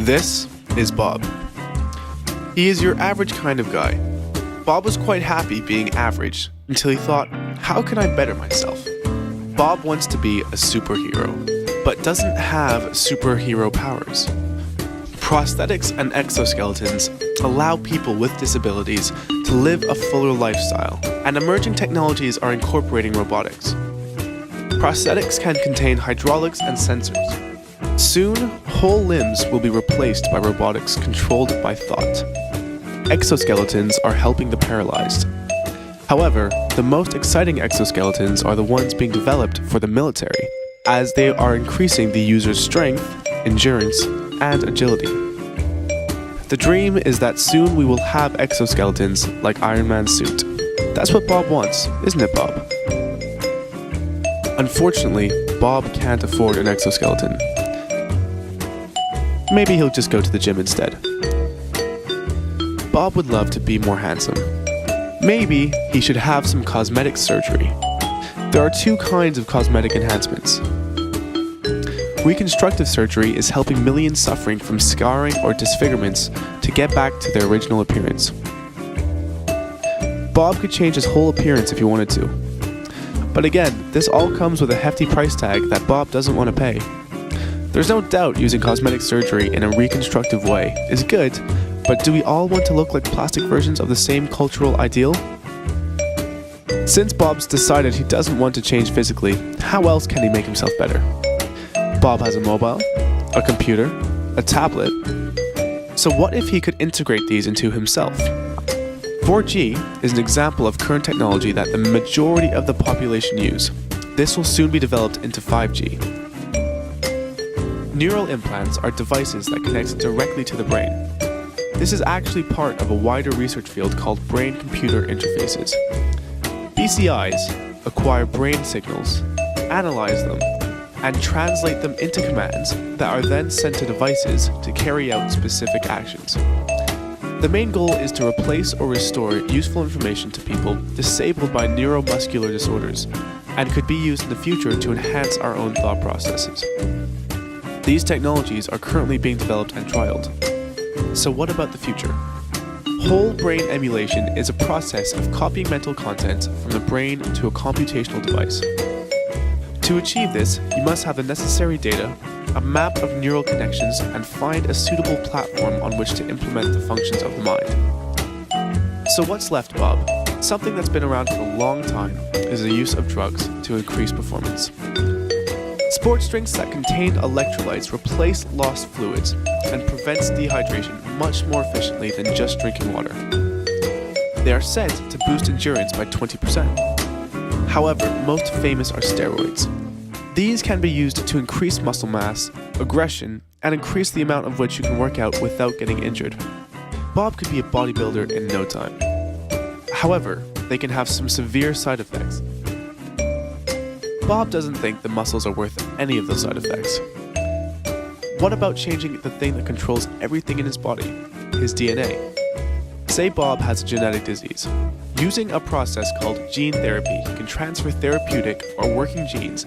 This is Bob. He is your average kind of guy. Bob was quite happy being average until he thought, how can I better myself? Bob wants to be a superhero, but doesn't have superhero powers. Prosthetics and exoskeletons allow people with disabilities to live a fuller lifestyle, and emerging technologies are incorporating robotics. Prosthetics can contain hydraulics and sensors. Soon, whole limbs will be replaced by robotics controlled by thought. Exoskeletons are helping the paralyzed. However, the most exciting exoskeletons are the ones being developed for the military, as they are increasing the user's strength, endurance, and agility. The dream is that soon we will have exoskeletons like Iron Man's suit. That's what Bob wants, isn't it, Bob? Unfortunately, Bob can't afford an exoskeleton. Maybe he'll just go to the gym instead. Bob would love to be more handsome. Maybe he should have some cosmetic surgery. There are two kinds of cosmetic enhancements. Reconstructive surgery is helping millions suffering from scarring or disfigurements to get back to their original appearance. Bob could change his whole appearance if he wanted to. But again, this all comes with a hefty price tag that Bob doesn't want to pay. There's no doubt using cosmetic surgery in a reconstructive way is good, but do we all want to look like plastic versions of the same cultural ideal? Since Bob's decided he doesn't want to change physically, how else can he make himself better? Bob has a mobile, a computer, a tablet. So what if he could integrate these into himself? 4G is an example of current technology that the majority of the population use. This will soon be developed into 5G. Neural implants are devices that connect directly to the brain. This is actually part of a wider research field called brain-computer interfaces. BCIs acquire brain signals, analyze them, and translate them into commands that are then sent to devices to carry out specific actions. The main goal is to replace or restore useful information to people disabled by neuromuscular disorders, and could be used in the future to enhance our own thought processes. These technologies are currently being developed and trialed. So what about the future? Whole brain emulation is a process of copying mental content from the brain to a computational device. To achieve this, you must have the necessary data, a map of neural connections, and find a suitable platform on which to implement the functions of the mind. So what's left, Bob? Something that's been around for a long time is the use of drugs to increase performance. Sports drinks that contain electrolytes replace lost fluids and prevents dehydration much more efficiently than just drinking water. They are said to boost endurance by 20%. However, most famous are steroids. These can be used to increase muscle mass, aggression, and increase the amount of which you can work out without getting injured. Bob could be a bodybuilder in no time. However, they can have some severe side effects. Bob doesn't think the muscles are worth any of those side effects. What about changing the thing that controls everything in his body, his DNA? Say Bob has a genetic disease. Using a process called gene therapy, he can transfer therapeutic or working genes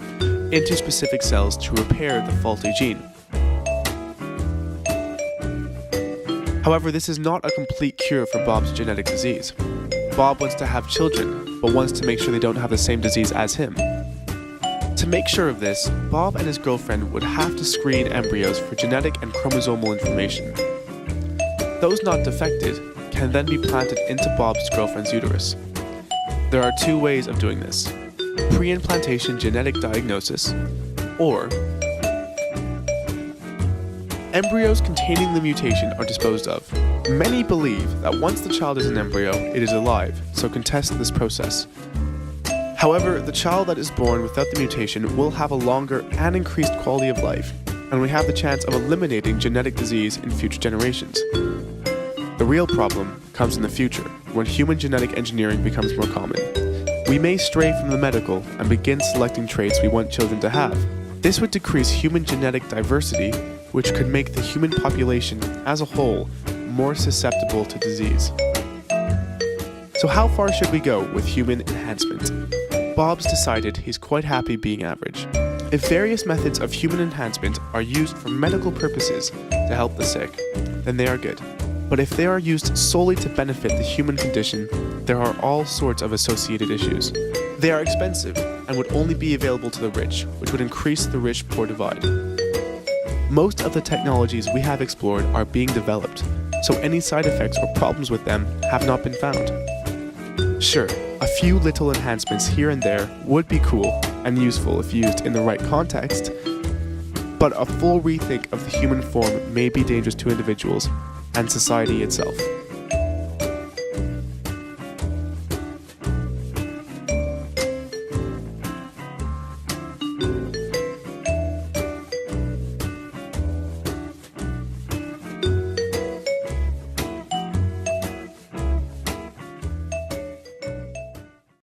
into specific cells to repair the faulty gene. However, this is not a complete cure for Bob's genetic disease. Bob wants to have children, but wants to make sure they don't have the same disease as him. To make sure of this, Bob and his girlfriend would have to screen embryos for genetic and chromosomal information. Those not defected can then be planted into Bob's girlfriend's uterus. There are two ways of doing this: pre-implantation genetic diagnosis, or embryos containing the mutation are disposed of. Many believe that once the child is an embryo, it is alive, so contest this process. However, the child that is born without the mutation will have a longer and increased quality of life, and we have the chance of eliminating genetic disease in future generations. The real problem comes in the future, when human genetic engineering becomes more common. We may stray from the medical and begin selecting traits we want children to have. This would decrease human genetic diversity, which could make the human population as a whole more susceptible to disease. So how far should we go with human enhancement? Bob's decided he's quite happy being average. If various methods of human enhancement are used for medical purposes to help the sick, then they are good. But if they are used solely to benefit the human condition, there are all sorts of associated issues. They are expensive and would only be available to the rich, which would increase the rich-poor divide. Most of the technologies we have explored are being developed, so any side effects or problems with them have not been found. Sure, a few little enhancements here and there would be cool and useful if used in the right context, but a full rethink of the human form may be dangerous to individuals and society itself.